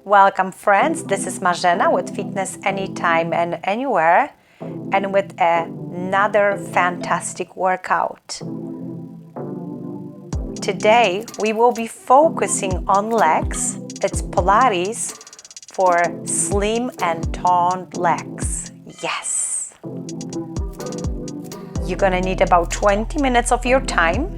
Welcome friends, this is Marzena with Fitness Anytime and Anywhere and with another fantastic workout. Today we will be focusing on legs. It's Pilates for slim and toned legs. Yes! You're gonna need about 20 minutes of your time.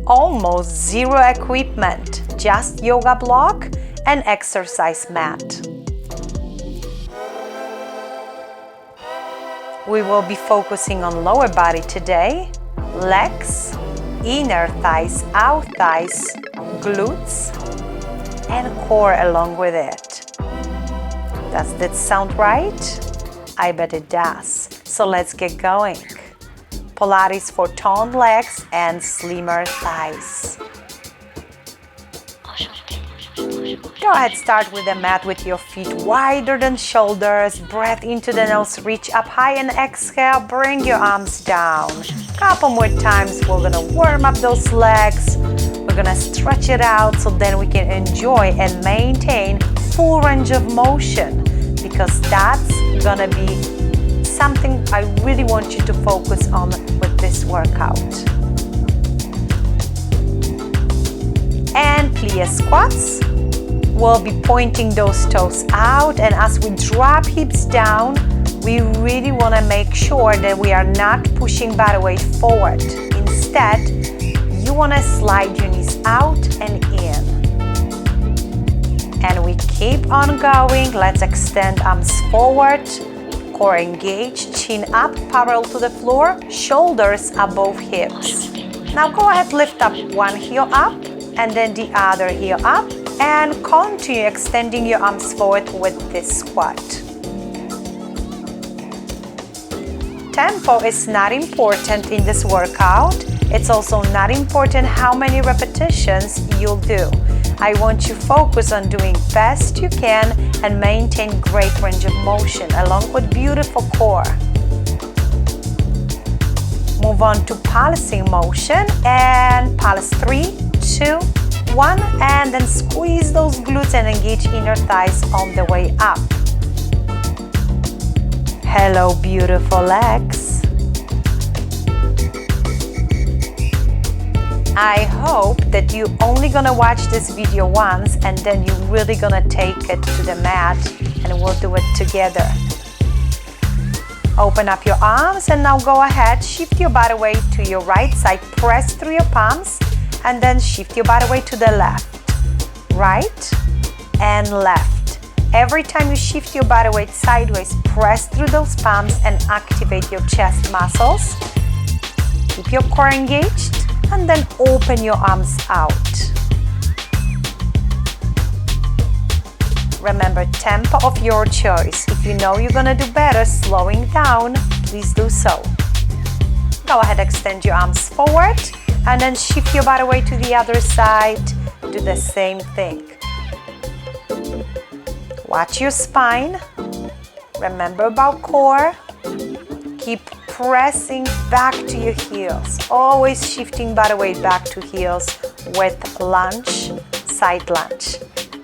Almost zero equipment, just yoga block and exercise mat. We will be focusing on lower body today, legs, inner thighs, out thighs, glutes, and core along with it. Does that sound right? I bet it does. So let's get going. Pilates for toned legs and slimmer thighs. Go ahead, start with the mat with your feet wider than shoulders. Breath into the nose, reach up high and exhale, bring your arms down. Couple more times, we're gonna warm up those legs. We're gonna stretch it out so then we can enjoy and maintain full range of motion, because that's gonna be something I really want you to focus on with this workout. And plie squats. We'll be pointing those toes out, and as we drop hips down, we really want to make sure that we are not pushing body weight forward. Instead, you want to slide your knees out and in. And we keep on going. Let's extend arms forward. Core engaged, chin up, parallel to the floor, shoulders above hips. Now go ahead, lift up one heel up and then the other heel up, and continue extending your arms forward with this squat. Tempo is not important in this workout. It's also not important how many repetitions you'll do. I want you to focus on doing best you can and maintain great range of motion along with beautiful core. Move on to pulsing motion, and pulse 3, 2, 1, and then squeeze those glutes and engage inner thighs on the way up. Hello, beautiful legs. I hope that you're only gonna watch this video once and then you're really gonna take it to the mat and we'll do it together. Open up your arms and now go ahead, shift your body weight to your right side, press through your palms, and then shift your body weight to the left, right, and left. Every time you shift your body weight sideways, press through those palms and activate your chest muscles. Keep your core engaged and then open your arms out. Remember, tempo of your choice. If you know you're gonna do better slowing down, please do so. Go ahead, extend your arms forward and then shift your body weight to the other side. Do the same thing. Watch your spine. Remember about core. Keep pressing back to your heels. Always shifting body weight back to heels with lunge, side lunge.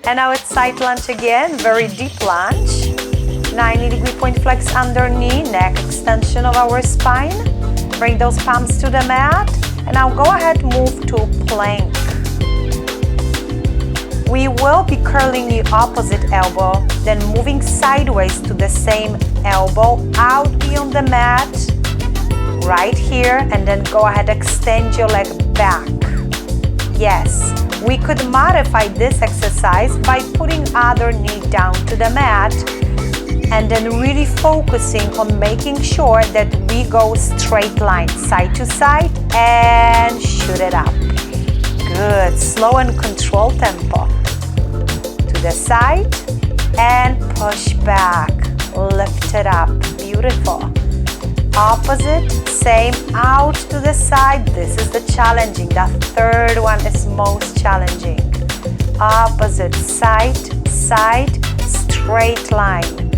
And now it's side lunge again, very deep lunge. 90-degree point flex under knee, neck extension of our spine. Bring those palms to the mat. And now go ahead, move to plank. We will be curling the opposite elbow, then moving sideways to the same elbow, out beyond the mat, right here, and then go ahead, extend your leg back. Yes, we could modify this exercise by putting other knee down to the mat and then really focusing on making sure that we go straight line, side to side, and shoot it up. Good, slow and controlled tempo. To the side and push back, lift it up, beautiful. Opposite, same, out to the side. This is the challenging. The third one is most challenging. Opposite, side, side, straight line,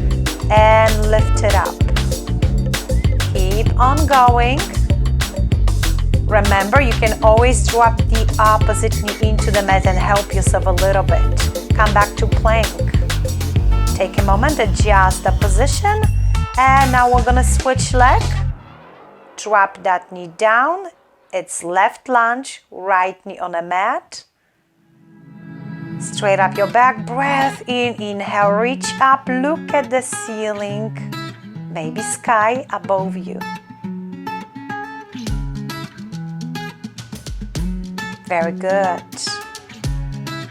and lift it up. Keep on going. Remember, you can always drop the opposite knee into the mat and help yourself a little bit. Come back to plank. Take a moment, adjust the position, and now we're gonna switch leg. Drop that knee down. It's left lunge, right knee on a mat. Straight up your back, breath in, inhale, reach up, look at the ceiling, maybe sky above you. Very good.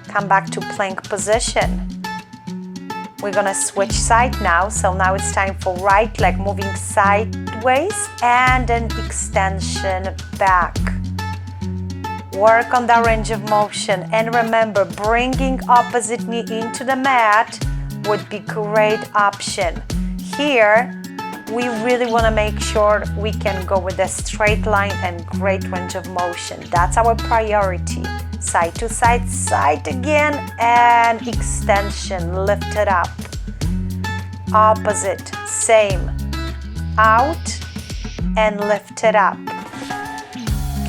Come back to plank position. We're gonna switch side now, so now it's time for right leg moving sideways and an extension back. Work on the range of motion, and remember, bringing opposite knee into the mat would be a great option. Here, we really want to make sure we can go with a straight line and great range of motion. That's our priority. Side to side, side again, and extension, lift it up. Opposite, same. Out and lift it up.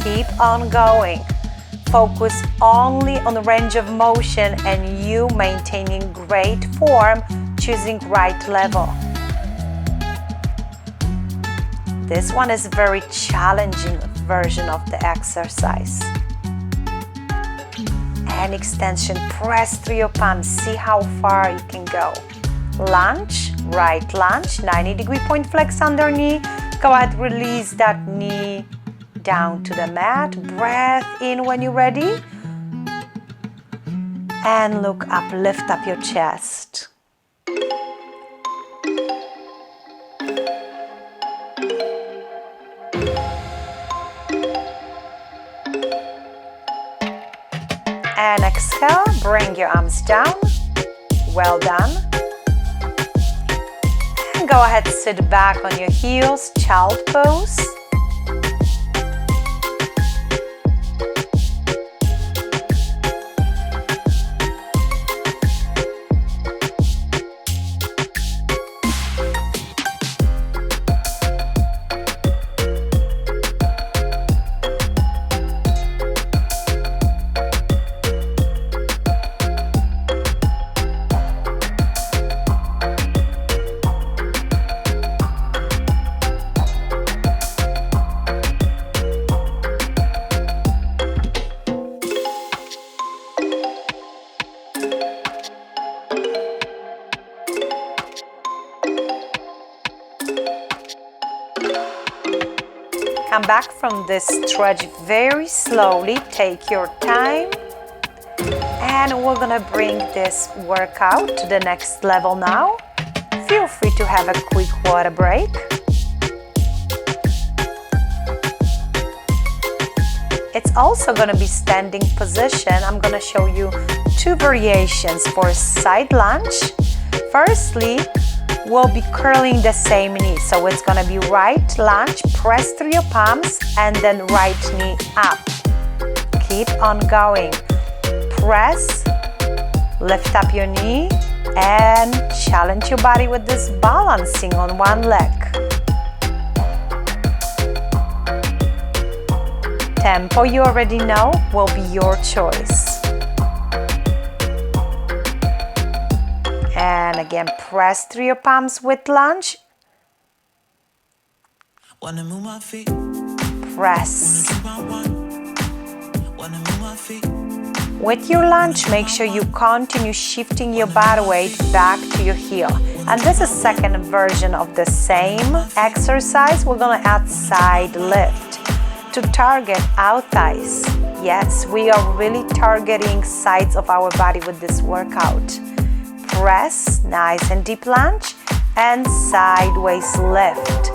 Keep on going. Focus only on the range of motion and you maintaining great form, choosing right level. This one is a very challenging version of the exercise. And extension, press through your palms, see how far you can go. Lunge, right lunge, 90-degree point flex under knee. Go ahead, release that knee down to the mat. Breath in when you're ready. And look up, lift up your chest. And exhale, bring your arms down. Well done. And go ahead, sit back on your heels, child pose. Come back from this stretch very slowly, take your time. And we're gonna bring this workout to the next level now. Feel free to have a quick water break. It's also gonna be standing position. I'm gonna show you two variations for side lunge. Firstly, we'll be curling the same knee. So it's gonna be right lunge, press through your palms, and then right knee up. Keep on going. Press, lift up your knee, and challenge your body with this balancing on one leg. Tempo you already know will be your choice. And again, press through your palms with lunge. Press. With your lunge, make sure you continue shifting your body weight back to your heel. And this is second version of the same exercise. We're gonna add side lift to target out thighs. Yes, we are really targeting sides of our body with this workout. Press, nice and deep lunge, and sideways lift.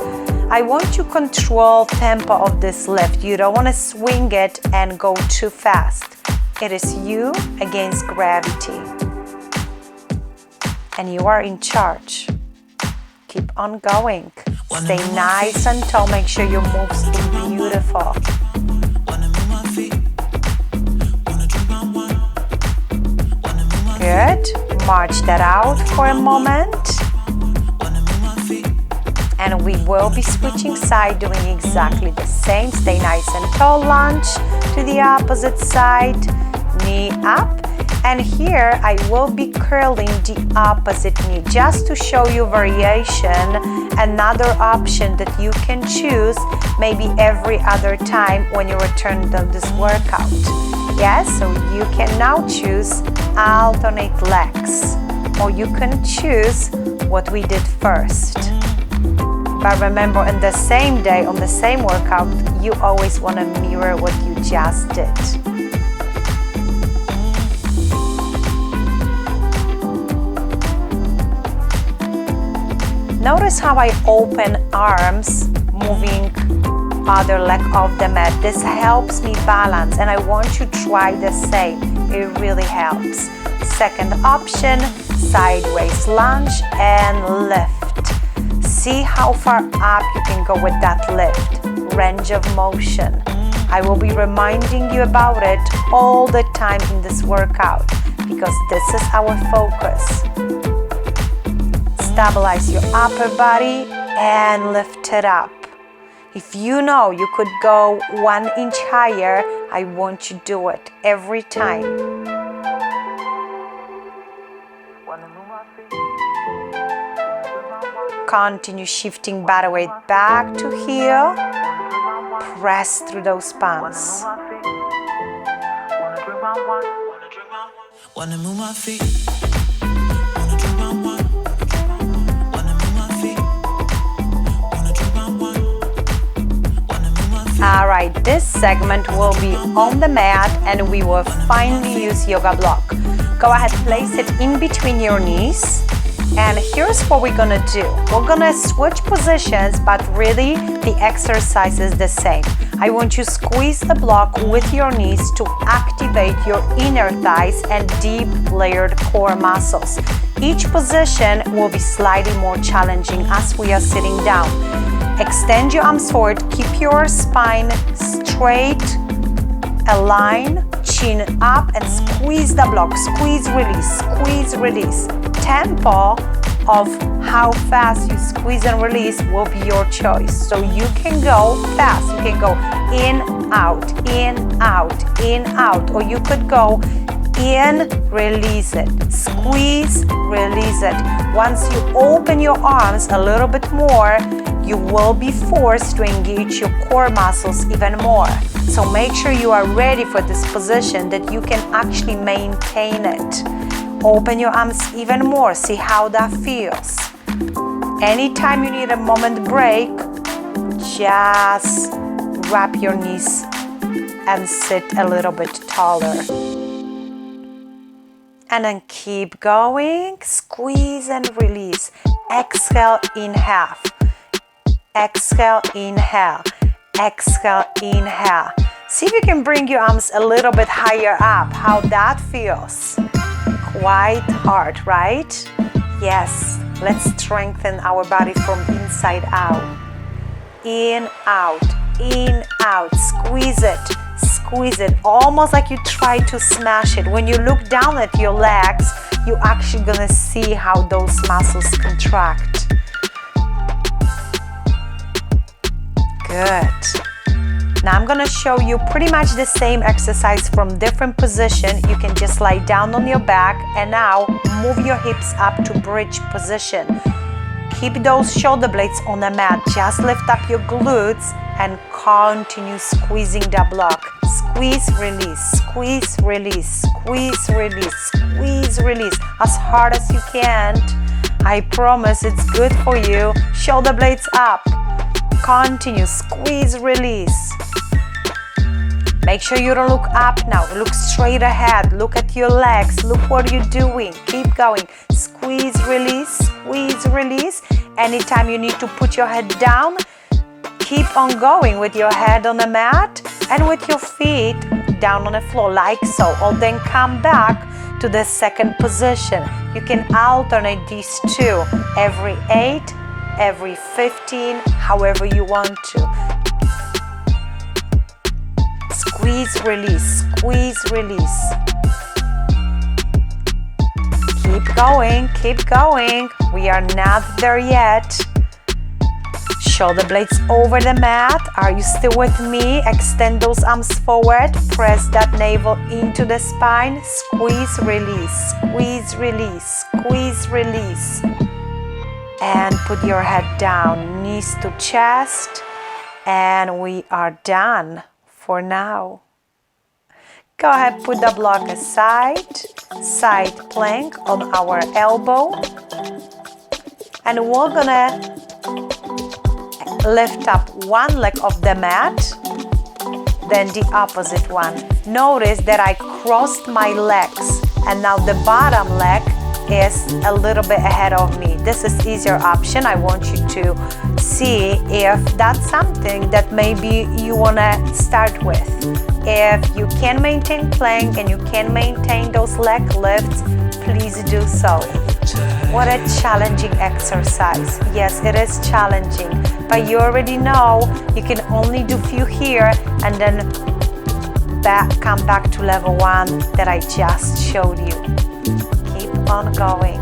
I want you to control tempo of this lift. You don't want to swing it and go too fast. It is you against gravity. And you are in charge. Keep on going. Stay nice and tall. Make sure your moves are beautiful. Good. March that out for a moment. And we will be switching side, doing exactly the same. Stay nice and tall, lunge to the opposite side, knee up, And here I will be curling the opposite knee just to show you variation, another option that you can choose maybe every other time when you return to this workout. Yes, so you can now choose alternate legs, or you can choose what we did first. But remember, in the same day, on the same workout, you always want to mirror what you just did. Notice how I open arms, moving other leg off the mat. This helps me balance, and I want you to try the same. It really helps. Second option, sideways lunge and lift. See how far up you can go with that lift. Range of motion. I will be reminding you about it all the time in this workout because this is our focus. Stabilize your upper body and lift it up. If you know you could go 1 inch higher, I want you to do it every time. Continue shifting body weight back to heel. Press through those palms. Wanna move my feet. Alright, this segment will be on the mat and we will finally use yoga block. Go ahead, place it in between your knees. And here's what we're gonna do. We're gonna switch positions, but really the exercise is the same. I want you to squeeze the block with your knees to activate your inner thighs and deep layered core muscles. Each position will be slightly more challenging as we are sitting down. Extend your arms forward, keep your spine straight, align, chin up, and squeeze the block. Squeeze, release. Tempo of how fast you squeeze and release will be your choice. So you can go fast, you can go in, out, or you could go in, release it, squeeze, release it. Once you open your arms a little bit more, you will be forced to engage your core muscles even more. So make sure you are ready for this position, that you can actually maintain it. Open your arms even more, see how that feels. Anytime you need a moment break, just wrap your knees and sit a little bit taller. And then keep going, squeeze and release. Exhale, inhale. Exhale, inhale. Exhale, inhale. See if you can bring your arms a little bit higher up, how that feels. Quite hard, right? Yes, let's strengthen our body from inside out. In, out, squeeze it, almost like you try to smash it. When you look down at your legs, you're actually gonna see how those muscles contract. Good. Now I'm gonna show you pretty much the same exercise from different position. You can just lie down on your back and now move your hips up to bridge position. Keep those shoulder blades on the mat. Just lift up your glutes and continue squeezing the block. Squeeze, release, squeeze, release, squeeze, release, squeeze, release. As hard as you can. I promise it's good for you. Shoulder blades up. Continue, squeeze, release. Make sure you don't look up now. Look straight ahead. Look at your legs. Look what you're doing. Keep going. Squeeze, release, squeeze, release. Anytime you need to put your head down, keep on going with your head on the mat and with your feet down on the floor like so. Or then come back to the second position. You can alternate these two every 8, every 15, however you want to. Squeeze, release, squeeze, release. Keep going, keep going. We are not there yet. Shoulder blades over the mat. Are you still with me? Extend those arms forward. Press that navel into the spine. Squeeze, release, squeeze, release, squeeze, release. And put your head down, knees to chest. And we are done for now. Go ahead, put the block aside. Side plank on our elbow. And we're gonna lift up one leg of the mat, then the opposite one. Notice that I crossed my legs and now the bottom leg is a little bit ahead of me. This is easier option. I want you to see if that's something that maybe you wanna start with. If you can maintain plank and you can maintain those leg lifts, please do so. What a challenging exercise. Yes, it is challenging, but you already know you can only do few here and then come back to level 1 that I just showed you. Keep on going.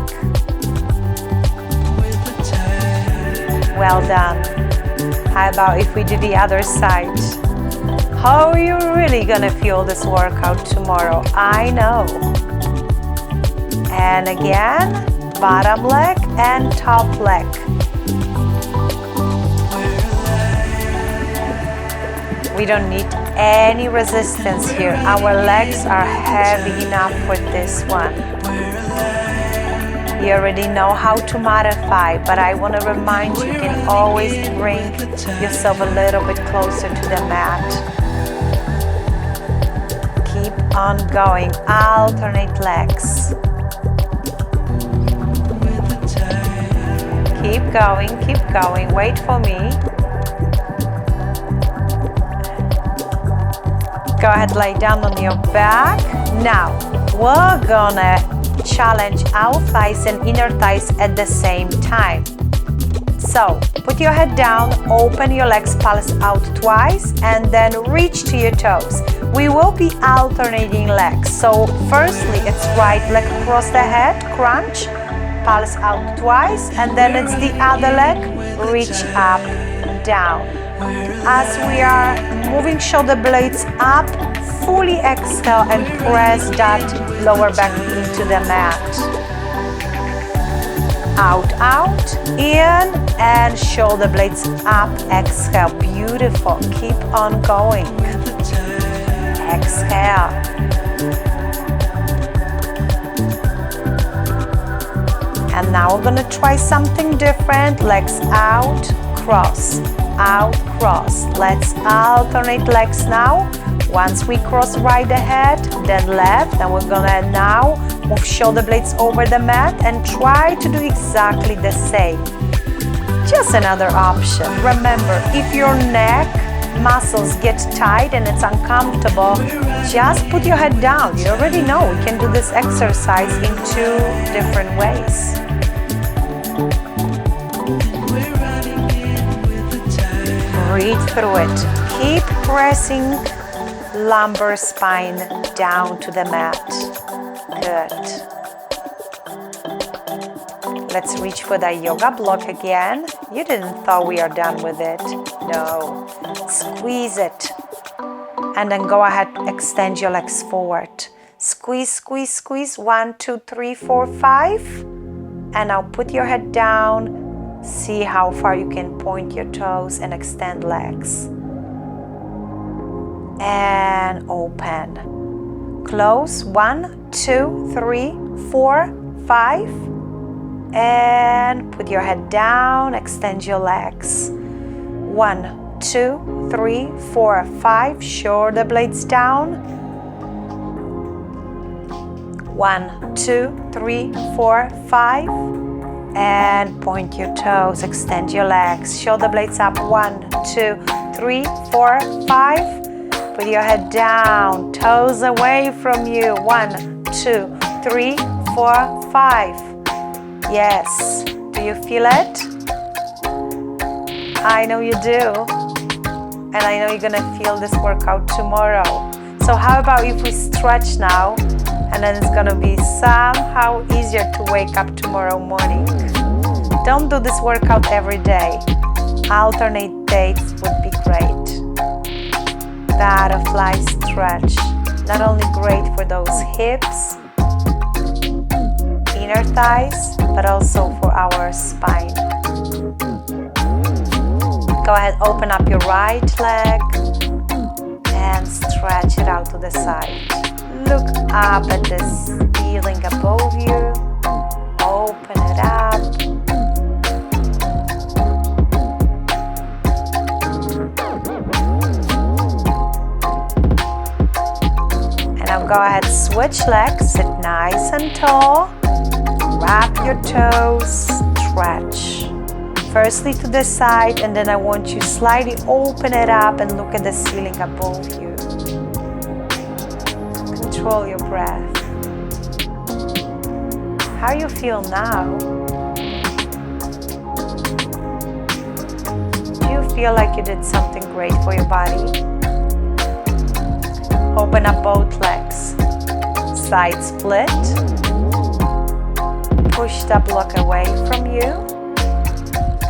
Well done. How about if we do the other side? How are you really gonna feel this workout tomorrow? I know. And again, bottom leg and top leg. We don't need any resistance here. Our legs are heavy enough for this one. You already know how to modify, but I want to remind you, you can always bring yourself a little bit closer to the mat. Keep on going. Alternate legs. Keep going, wait for me. Go ahead, lay down on your back. Now, we're gonna challenge our thighs and inner thighs at the same time. So, put your head down, open your legs, pulse out twice, and then reach to your toes. We will be alternating legs. So, firstly, it's right leg across the head, crunch. Pulse out twice, and then it's the other leg, reach up, down. As we are moving shoulder blades up, fully exhale and press that lower back into the mat. Out, out, in, and shoulder blades up, exhale. Beautiful. Keep on going. Exhale. And now we're gonna try something different. Legs out, cross, out, cross. Let's alternate legs now. Once we cross right ahead, then left, and we're gonna now move shoulder blades over the mat and try to do exactly the same. Just another option. Remember, if your neck muscles get tight and it's uncomfortable, just put your head down. You already know we can do this exercise in 2 different ways. Breathe through it. Keep pressing lumbar spine down to the mat. Good. Let's reach for the yoga block again. You didn't thought we are done with it. No. Squeeze it. And then go ahead, extend your legs forward. Squeeze, squeeze, squeeze. 1, 2, 3, 4, 5. And now put your head down. See how far you can point your toes and extend legs. And open. Close. 1, 2, 3, 4, 5. And put your head down. Extend your legs. 1, 2, 3, 4, 5. Shoulder blades down. 1, 2, 3, 4, 5. And point your toes, extend your legs, shoulder blades up. 1, 2, 3, 4, 5. Put your head down, toes away from you. 1, 2, 3, 4, 5. Yes, do you feel it? I know you do. And I know you're gonna feel this workout tomorrow. So how about if we stretch now? And then it's gonna be somehow easier to wake up tomorrow morning. Don't do this workout every day. alternate days would be great. Butterfly stretch, not only great for those hips, inner thighs, but also for our spine. Go ahead, open up your right leg and stretch it out to the side. Look up at the ceiling above you. Open it up. And now go ahead, switch legs, sit nice and tall. Wrap your toes, stretch. Firstly to the side, and then I want you slightly open it up and look at the ceiling above you. Control your breath. How you feel now? Do you feel like you did something great for your body? Open up both legs. Side split. Push the block away from you.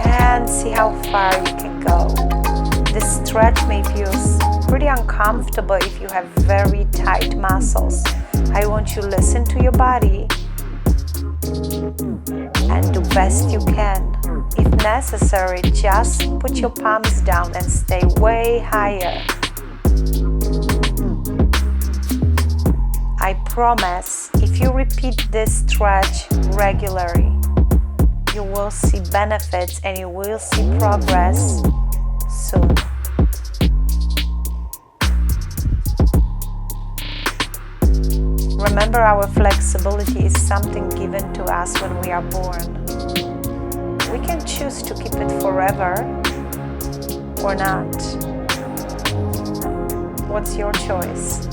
And see how far you can go. This stretch may feel pretty uncomfortable if you have very tight muscles. I want you to listen to your body and do best you can. If necessary, just put your palms down and stay way higher. I promise, if you repeat this stretch regularly, you will see benefits and you will see progress soon. Remember, our flexibility is something given to us when we are born. We can choose to keep it forever or not. What's your choice?